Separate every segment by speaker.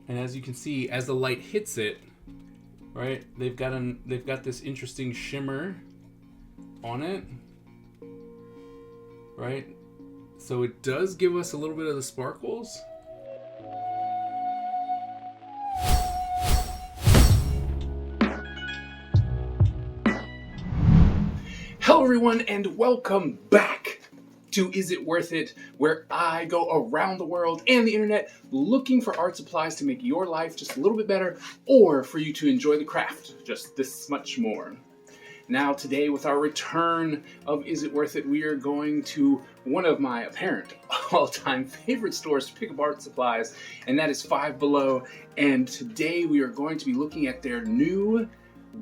Speaker 1: And as you can see, as the light hits it, right, they've got this interesting shimmer on it, right? So it does give us a little bit of the sparkles. Hello everyone, and welcome back to Is It Worth It, where I go around the world and the internet looking for art supplies to make your life just a little bit better, or for you to enjoy the craft just this much more. Now today, with our return of Is It Worth It, we are going to one of my apparent all-time favorite stores to pick up art supplies, and that is Five Below. And today we are going to be looking at their new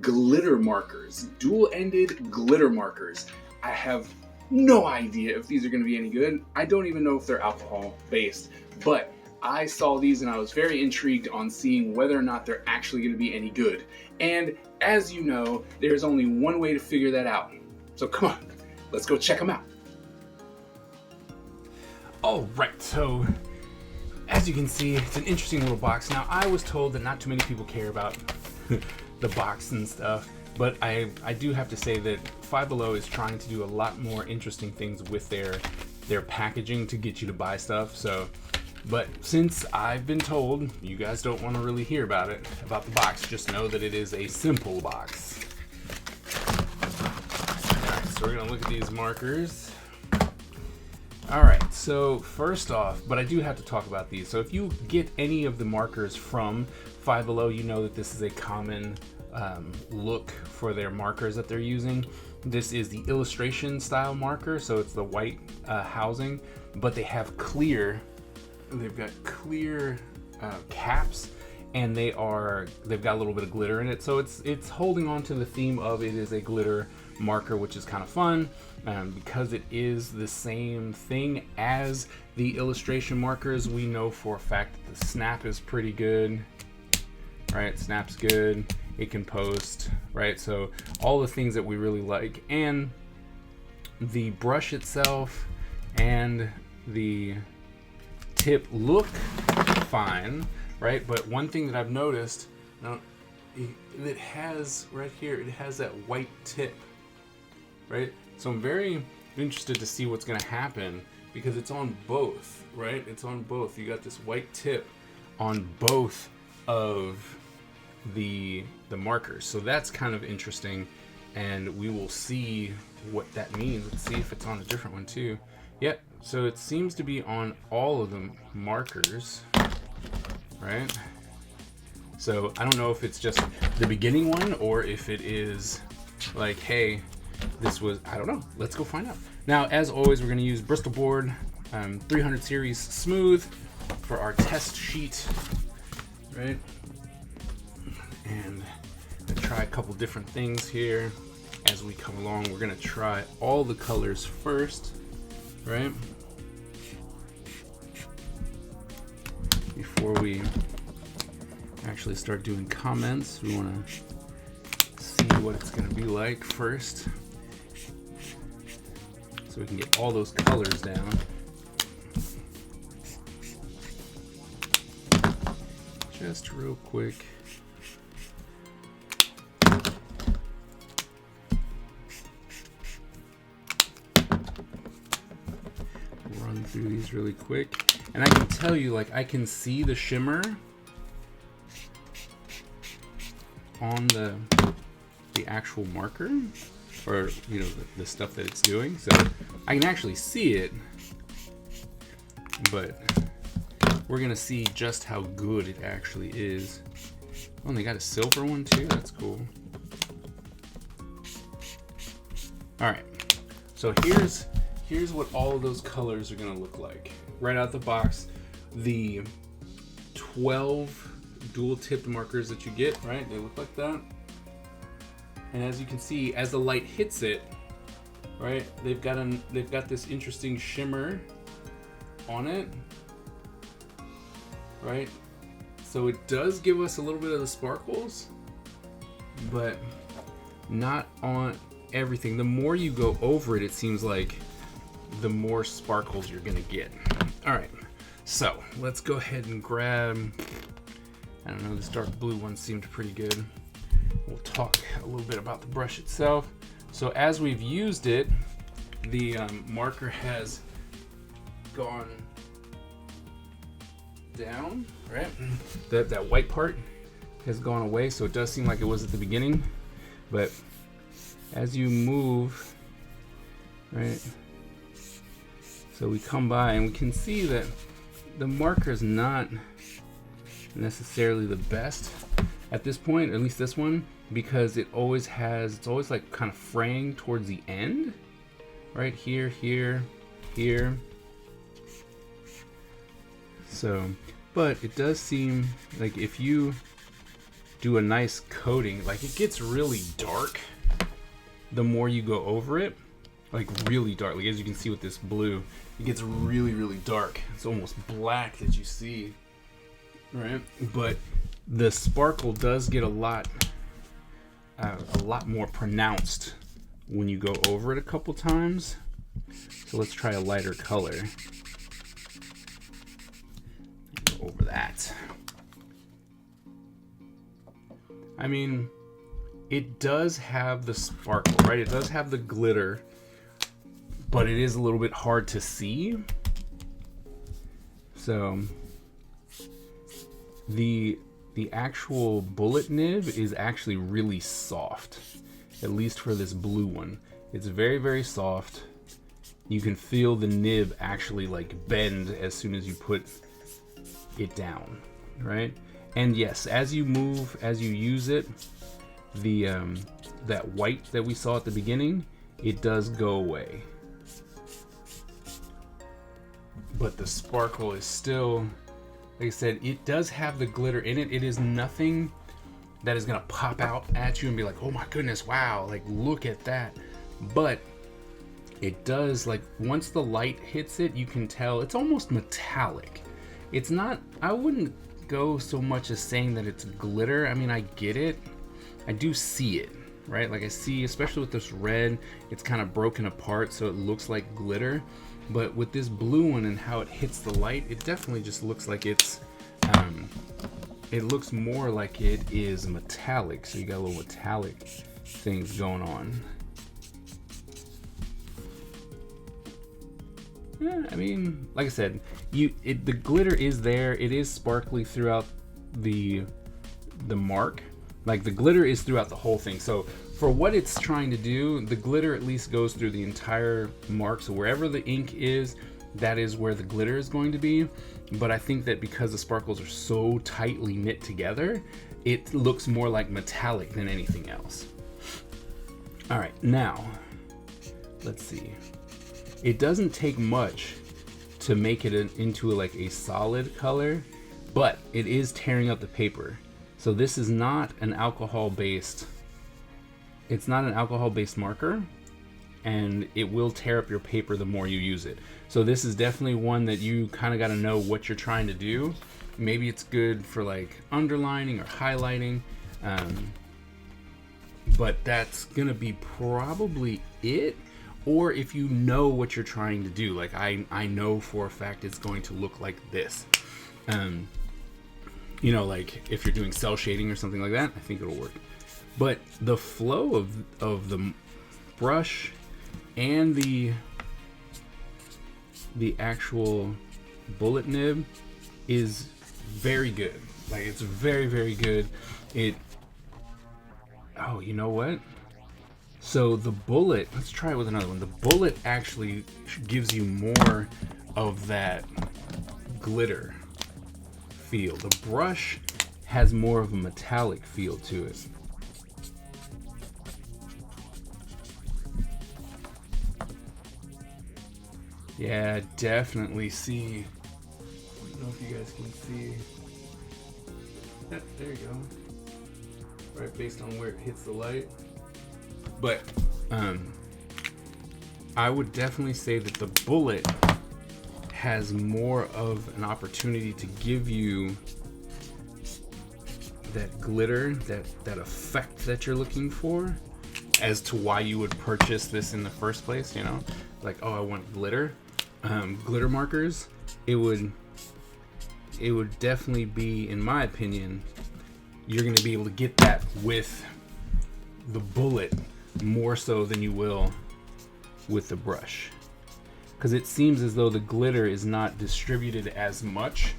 Speaker 1: glitter markers, dual-ended glitter markers. I have no idea if these are going to be any good. I don't even know if they're alcohol-based, but I saw these and I was very intrigued on seeing whether or not they're actually going to be any good. And as you know, there's only one way to figure that out. So come on, let's go check them out. All right, so as you can see, it's an interesting little box. Now, I was told that not too many people care about the box and stuff, but I do have to say that Five Below is trying to do a lot more interesting things with their packaging to get you to buy stuff. So, but since I've been told you guys don't want to really hear about the box, just know that it is a simple box. Alright, so we're gonna look at these markers. Alright, so first off, but I do have to talk about these. So if you get any of the markers from Five Below, you know that this is a common look for their markers that they're using. This is the illustration style marker, so it's the white housing, but they've got clear caps, and they've got a little bit of glitter in it, so it's holding on to the theme of it is a glitter marker, which is kind of fun because it is the same thing as the illustration markers. We know for a fact that the snap is pretty good, right? Snap's good, it can post, right? So all the things that we really like, and the brush itself and the tip look fine, right? But one thing that I've noticed, now it has right here, it has that white tip, right? So I'm very interested to see what's going to happen because it's on both, right? It's on both. You got this white tip on both of the markers, so that's kind of interesting, and we will see what that means. Let's see if it's on a different one too. Yep, so it seems to be on all of the markers, right? So I don't know if it's just the beginning one or if it is like, hey, this was, I don't know. Let's go find out. Now, as always, we're going to use Bristol board 300 series smooth for our test sheet, right? And I'm gonna try a couple different things here as we come along. We're gonna try all the colors first, right? Before we actually start doing comments, we wanna see what it's gonna be like first, so we can get all those colors down. Just real quick. Run through these really quick, and I can tell you, like, I can see the shimmer on the actual marker, or you know, the stuff that it's doing, so I can actually see it, but we're gonna see just how good it actually is. Oh, and they got a silver one too, that's cool. Alright, so here's what all of those colors are gonna look like. Right out the box, the 12 dual tipped markers that you get, right? They look like that. And as you can see, as the light hits it, right, they've got this interesting shimmer on it, right? So it does give us a little bit of the sparkles, but not on everything. The more you go over it, it seems like the more sparkles you're gonna get. All right, so let's go ahead and grab I don't know, this dark blue one seemed pretty good. We'll talk a little bit about the brush itself. So as we've used it, the marker has gone down, right? That white part has gone away, so it does seem like it was at the beginning, but as you move, right, so we come by and we can see that the marker is not necessarily the best at this point, at least this one, because it's always like kind of fraying towards the end, right here, here, here. So, but it does seem like if you do a nice coating, like it gets really dark the more you go over it, like really dark. Like as you can see with this blue, it gets really, really dark. It's almost black that you see, right? But the sparkle does get a lot more pronounced when you go over it a couple times. So let's try a lighter color. Go over that. I mean, it does have the sparkle, right? It does have the glitter, but it is a little bit hard to see. So the actual bullet nib is actually really soft, at least for this blue one. It's very, very soft. You can feel the nib actually like bend as soon as you put it down, right? And yes, as you move, as you use it, the that white that we saw at the beginning, it does go away. But the sparkle is still, like I said, it does have the glitter in it. It is nothing that is gonna pop out at you and be like, oh my goodness, wow, like look at that. But it does, like once the light hits it, you can tell it's almost metallic. It's not, I wouldn't go so much as saying that it's glitter. I mean, I get it. I do see it, right? Like I see, especially with this red, it's kind of broken apart so it looks like glitter. But with this blue one and how it hits the light, it definitely just looks like it's, it looks more like it is metallic. So you got a little metallic things going on. Yeah, I mean, like I said, the glitter is there. It is sparkly throughout the mark. Like the glitter is throughout the whole thing. So for what it's trying to do, the glitter at least goes through the entire mark. So wherever the ink is, that is where the glitter is going to be. But I think that because the sparkles are so tightly knit together, it looks more like metallic than anything else. All right, now let's see. It doesn't take much to make it into like a solid color, but it is tearing up the paper. So this is not an alcohol-based, it's not an alcohol-based marker, and it will tear up your paper the more you use it. So this is definitely one that you kind of got to know what you're trying to do. Maybe it's good for like underlining or highlighting, but that's gonna be probably it. Or if you know what you're trying to do, like I know for a fact it's going to look like this. You know, like if you're doing cell shading or something like that, I think it'll work. But the flow of the brush and the actual bullet nib is very good. Like it's very, very good. Oh, you know what? So the bullet, let's try it with another one. The bullet actually gives you more of that glitter feel. The brush has more of a metallic feel to it. Yeah, definitely see. I don't know if you guys can see. Yeah, there you go. Right, based on where it hits the light. But I would definitely say that the bullet has more of an opportunity to give you that glitter, that effect that you're looking for, as to why you would purchase this in the first place. You know, like, oh, I want glitter, glitter markers. It would it would definitely be, in my opinion, you're going to be able to get that with the bullet more so than you will with the brush. Because it seems as though the glitter is not distributed as much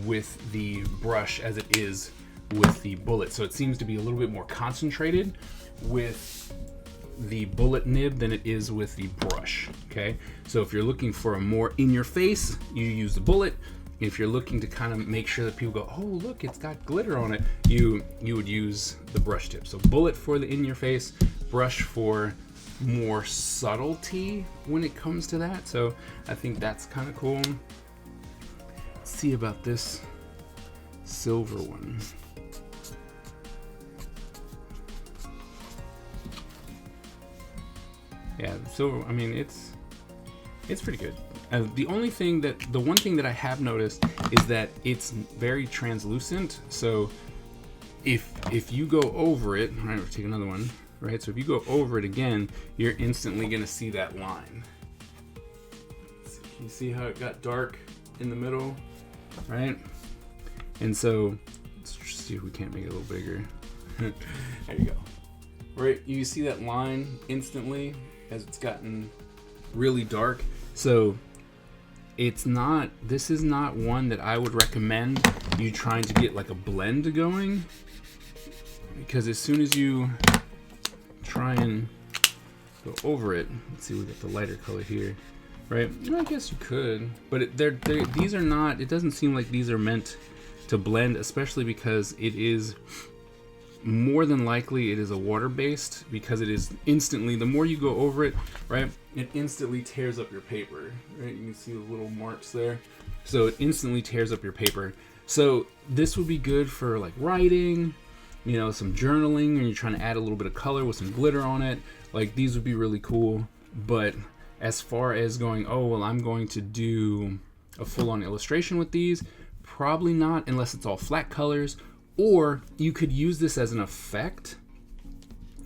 Speaker 1: with the brush as it is with the bullet. So it seems to be a little bit more concentrated with the bullet nib than it is with the brush. Okay, so if you're looking for a more in your face, you use the bullet. If you're looking to kind of make sure that people go, oh look, it's got glitter on it, you would use the brush tip. So bullet for the in your face, brush for more subtlety when it comes to that. So I think that's kind of cool. Let's see about this silver one. Yeah, the silver, I mean, it's pretty good. The one thing that I have noticed is that it's very translucent. So if you go over it, all right, we'll take another one, right? So if you go over it again, you're instantly gonna see that line. You see how it got dark in the middle, right? And so let's just see if we can't make it a little bigger. There you go. Right, you see that line instantly as it's gotten really dark. So this is not one that I would recommend you trying to get like a blend going, because as soon as you try and go over it, let's see, we got the lighter color here, right? I guess you could, but these are not, it doesn't seem like these are meant to blend, especially because it is more than likely it is a water-based, because it is instantly, the more you go over it, right, it instantly tears up your paper, right? You can see the little marks there. So it instantly tears up your paper. So this would be good for like writing, you know, some journaling, and you're trying to add a little bit of color with some glitter on it. Like, these would be really cool. But as far as going, oh, well, I'm going to do a full-on illustration with these, probably not, unless it's all flat colors. Or you could use this as an effect,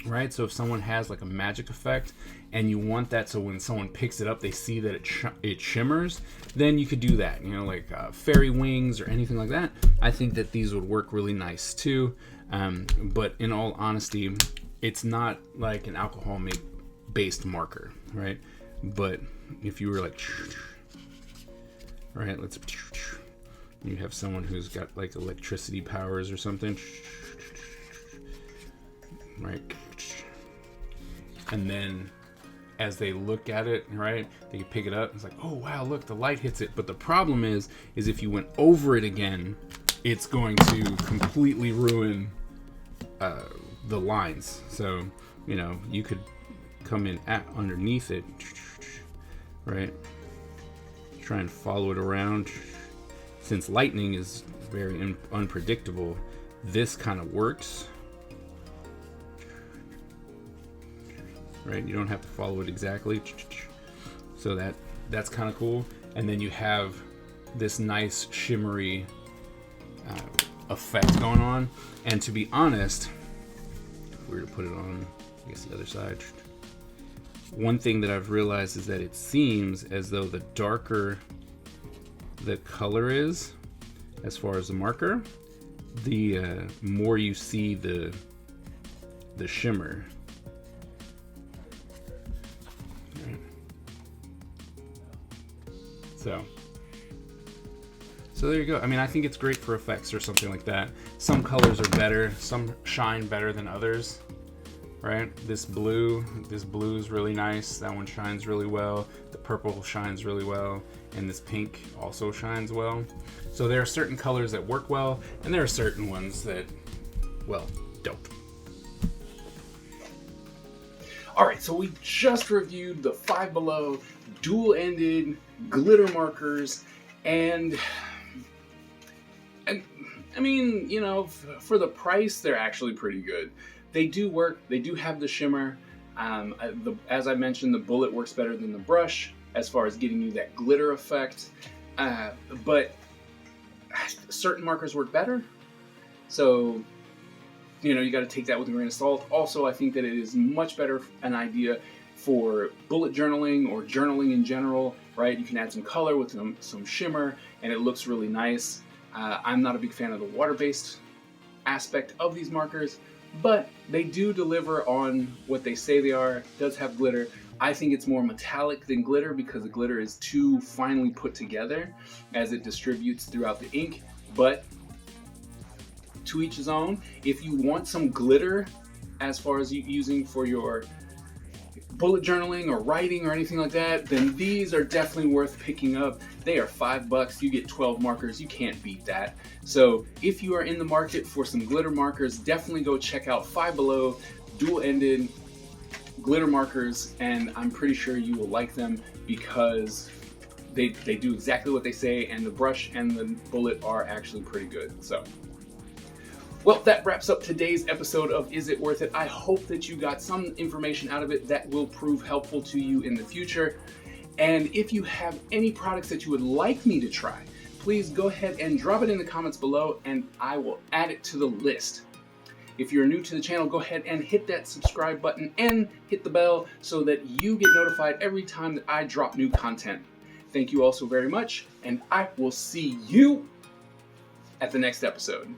Speaker 1: right? So if someone has like a magic effect and you want that, so when someone picks it up, they see that it shimmers, then you could do that, you know, like fairy wings or anything like that. I think that these would work really nice too. But in all honesty, it's not like an alcohol-based marker, right? But if you were like, right, let's, you have someone who's got like electricity powers or something, right? And then as they look at it, right, they can pick it up. It's like, oh wow, look, the light hits it. But the problem is if you went over it again, it's going to completely ruin the lines. So, you know, you could come in underneath it, right? Try and follow it around. Since lightning is very unpredictable, this kind of works, right? You don't have to follow it exactly. So that's kind of cool. And then you have this nice shimmery effect going on. And to be honest, if we were to put it on, I guess, the other side, one thing that I've realized is that it seems as though the darker the color is, as far as the marker, the more you see the shimmer. Right. So there you go. I mean, I think it's great for effects or something like that. Some colors are better, some shine better than others, right? This blue is really nice. That one shines really well. The purple shines really well. And this pink also shines well. So there are certain colors that work well, and there are certain ones that, well, don't. All right, so we just reviewed the Five Below dual-ended glitter markers, and I mean, you know, for the price, they're actually pretty good. They do work. They do have the shimmer. As I mentioned, the bullet works better than the brush as far as getting you that glitter effect. But certain markers work better. So, you know, you got to take that with a grain of salt. Also, I think that it is much better an idea for bullet journaling or journaling in general, right? You can add some color with some shimmer, and it looks really nice. I'm not a big fan of the water-based aspect of these markers, but they do deliver on what they say they are. It does have glitter. I think it's more metallic than glitter because the glitter is too finely put together as it distributes throughout the ink, but to each his own. If you want some glitter as far as using for your bullet journaling or writing or anything like that, then these are definitely worth picking up. They are $5. You get 12 markers. You can't beat that. So if you are in the market for some glitter markers, definitely go check out Five Below dual-ended glitter markers, and I'm pretty sure you will like them because they do exactly what they say, and the brush and the bullet are actually pretty good. So, well, that wraps up today's episode of Is It Worth It? I hope that you got some information out of it that will prove helpful to you in the future. And if you have any products that you would like me to try, please go ahead and drop it in the comments below and I will add it to the list. If you're new to the channel, go ahead and hit that subscribe button and hit the bell so that you get notified every time that I drop new content. Thank you all so very much, and I will see you at the next episode.